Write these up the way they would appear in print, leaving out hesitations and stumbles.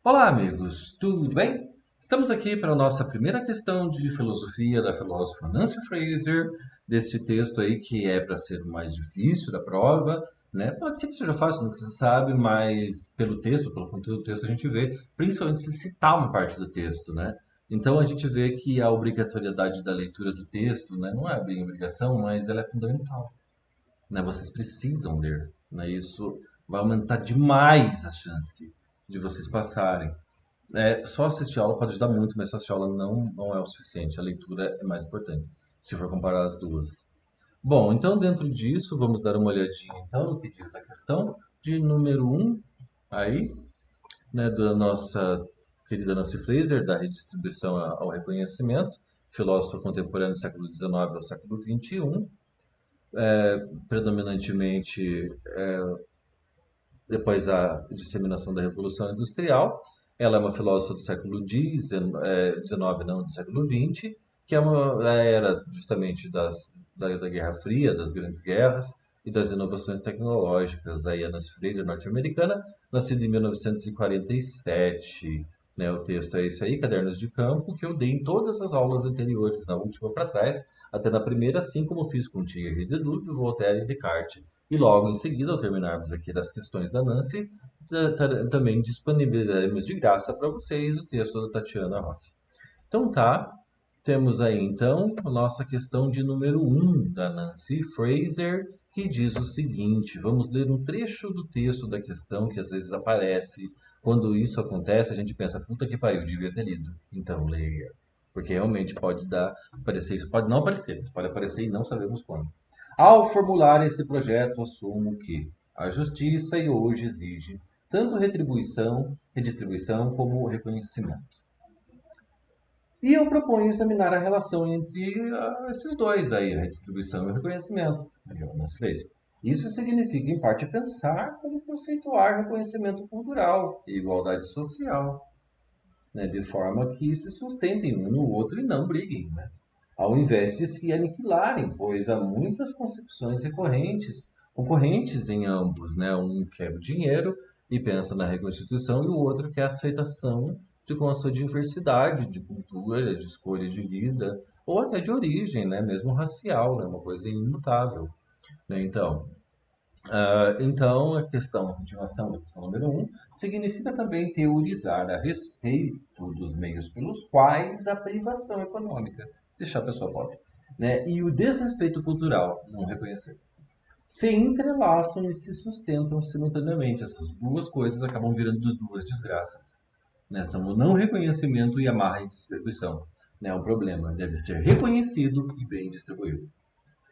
Olá, amigos, tudo bem? Estamos aqui para a nossa primeira questão de filosofia da filósofa Nancy Fraser, deste texto aí que é para ser o mais difícil da prova, né? Pode ser que seja fácil, nunca se sabe, mas pelo texto, pelo conteúdo do texto, a gente vê, principalmente se citar uma parte do texto, né? Então a gente vê que a obrigatoriedade da leitura do texto, né, não é bem obrigação, mas ela é fundamental, né? Vocês precisam ler, né? Isso vai aumentar demais a chance de vocês passarem. Só assistir aula pode ajudar muito, mas só assistir aula não é o suficiente. A leitura é mais importante, se for comparar as duas. Bom, então dentro disso, vamos dar uma olhadinha então no que diz a questão de número um aí, né, da nossa querida Nancy Fraser, da redistribuição ao reconhecimento, filósofa contemporânea do século XIX ao século XXI, predominantemente depois da disseminação da Revolução Industrial. Ela é uma filósofa do século XIX, não, do século XX, que é uma era justamente da Guerra Fria, das grandes guerras e das inovações tecnológicas. Aí a Nancy Fraser, norte-americana, nascida em 1947. Né, o texto é esse aí, Cadernos de Campo, que eu dei em todas as aulas anteriores, na última para trás, até na primeira, assim como fiz com Thierry Ledoux, Voltaire e Descartes. E logo em seguida, ao terminarmos aqui das questões da Nancy, também disponibilizaremos de graça para vocês o texto da Tatiana Roque. Então tá, temos aí então a nossa questão de número um da Nancy Fraser, que diz o seguinte: vamos ler um trecho do texto da questão que às vezes aparece. Quando isso acontece, a gente pensa, puta que pariu, devia ter lido. Então leia. Porque realmente pode dar, aparecer, isso pode não aparecer, pode aparecer e não sabemos quando. Ao formular esse projeto, assumo que a justiça e hoje exige tanto redistribuição como reconhecimento. E eu proponho examinar a relação entre esses dois aí, a redistribuição e o reconhecimento, nas Fraser. Isso significa, em parte, pensar como conceituar reconhecimento cultural e igualdade social, né, de forma que se sustentem um no outro e não briguem, né, ao invés de se aniquilarem, pois há muitas concepções concorrentes em ambos, né? Um quer o dinheiro e pensa na reconstituição, e o outro quer a aceitação com a sua diversidade de cultura, de escolha de vida, ou até de origem, né? Mesmo racial, né? Uma coisa imutável, né? Então, a questão, a continuação da questão número um, significa também teorizar a respeito dos meios pelos quais a privação econômica deixar a pessoa pobre, né, e o desrespeito cultural, não reconhecer, se entrelaçam e se sustentam simultaneamente. Essas duas coisas acabam virando duas desgraças. Né? São o não reconhecimento e a má distribuição. Né? O problema deve ser reconhecido e bem distribuído.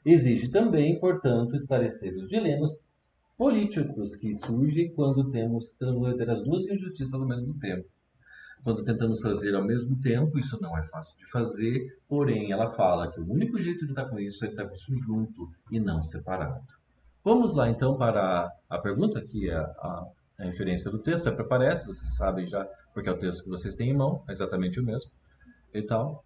Exige também, portanto, esclarecer os dilemas políticos que surgem quando temos ter as duas injustiças ao mesmo tempo. Quando tentamos fazer ao mesmo tempo, isso não é fácil de fazer, porém ela fala que o único jeito de estar com isso é estar com isso junto e não separado. Vamos lá então para a pergunta, que é a referência do texto, é para parece, vocês sabem já, porque é o texto que vocês têm em mão, é exatamente o mesmo e tal.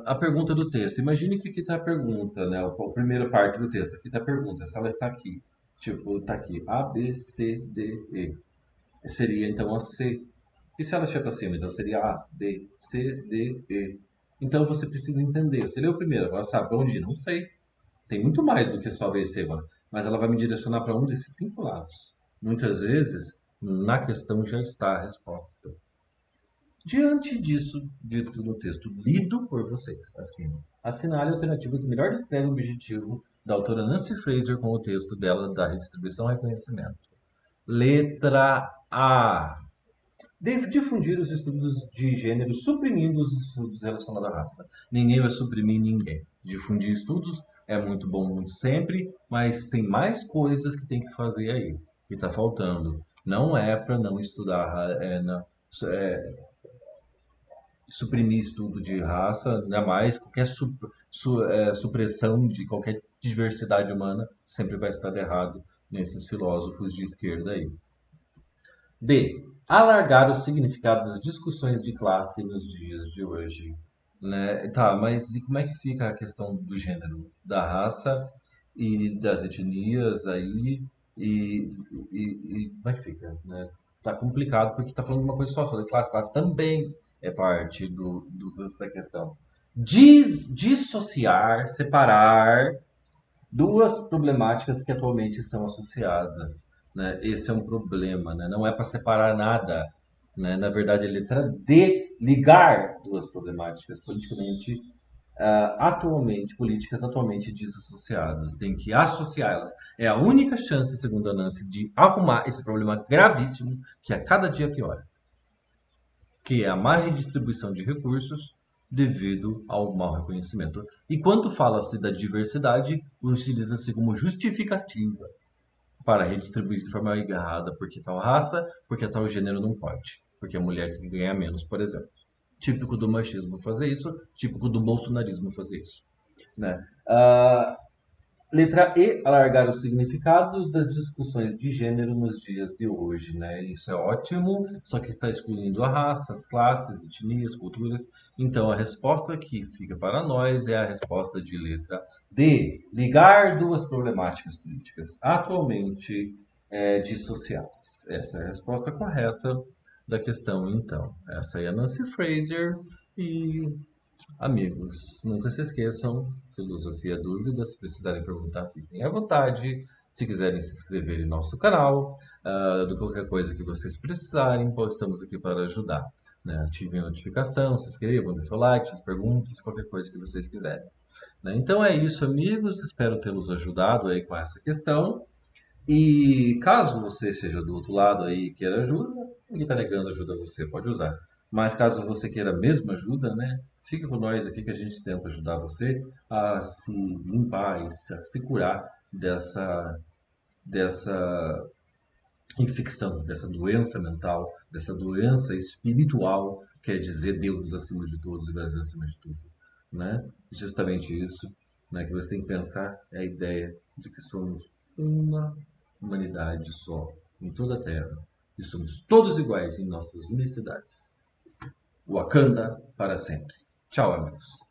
A pergunta do texto. Imagine que aqui está a pergunta, né? A primeira parte do texto. Aqui está a pergunta. Se ela está aqui, tipo, está aqui A, B, C, D, E. Seria então a C. E se ela estiver para cima? Então seria A, B, C, D, E. Então você precisa entender. Você leu o primeiro, agora sabe para onde ir? Não sei. Tem muito mais do que só B e C, mano. Mas ela vai me direcionar para um desses cinco lados. Muitas vezes, na questão já está a resposta. Diante disso, dito no texto lido por vocês, acima, assinale a alternativa que melhor descreve o objetivo da autora Nancy Fraser com o texto dela da redistribuição e reconhecimento. Letra A. Difundir os estudos de gênero, suprimindo os estudos relacionados à raça. Ninguém vai suprimir ninguém. Difundir estudos é muito bom, muito sempre, mas tem mais coisas que tem que fazer aí, que está faltando. Não é para não estudar, suprimir estudo de raça, ainda mais qualquer supressão de qualquer diversidade humana sempre vai estar errado nesses filósofos de esquerda aí. B. Alargar o significado das discussões de classe nos dias de hoje. Né? Tá, mas e como é que fica a questão do gênero, da raça e das etnias aí? E como é que fica? Né? tá complicado porque tá falando de uma coisa só de classe. Classe também é parte da questão. Dissociar, separar duas problemáticas que atualmente são associadas, né? Esse é um problema, né? Não é para separar nada, né? Na verdade, a letra D, ligar duas problemáticas politicamente, políticas atualmente desassociadas. Tem que associá-las. É a única chance, segundo a Nancy, de arrumar esse problema gravíssimo que a cada dia piora, que é a má redistribuição de recursos devido ao mau reconhecimento. E quando fala-se da diversidade, utiliza-se como justificativa para redistribuir de forma errada, porque tal raça, porque tal gênero não pode, porque a mulher tem que ganhar menos, por exemplo. Típico do machismo fazer isso, típico do bolsonarismo fazer isso. Né? Letra E, alargar os significados das discussões de gênero nos dias de hoje, né? Isso é ótimo, só que está excluindo a raça, as classes, etnias, culturas. Então, a resposta que fica para nós é a resposta de letra D, ligar duas problemáticas políticas atualmente dissociadas. Essa é a resposta correta da questão, então. Essa é a Nancy Fraser e amigos, nunca se esqueçam, filosofia dúvida, se precisarem perguntar, fiquem à vontade. Se quiserem se inscrever em nosso canal, de qualquer coisa que vocês precisarem, pois estamos aqui para ajudar. Né? Ativem a notificação, se inscrevam, deixem seu like, as perguntas, qualquer coisa que vocês quiserem. Né? Então é isso, amigos. Espero tê-los ajudado aí com essa questão. E caso você seja do outro lado aí e queira ajuda, ninguém está negando ajuda a você, pode usar. Mas caso você queira mesmo ajuda, né? Fica com nós aqui que a gente tenta ajudar você a se limpar e se curar dessa infecção, dessa doença mental, dessa doença espiritual, quer dizer Deus acima de todos e Brasil acima de tudo. Né? Justamente isso, né, que você tem que pensar é a ideia de que somos uma humanidade só em toda a Terra e somos todos iguais em nossas unicidades. Wakanda para sempre. Tchau, amigos.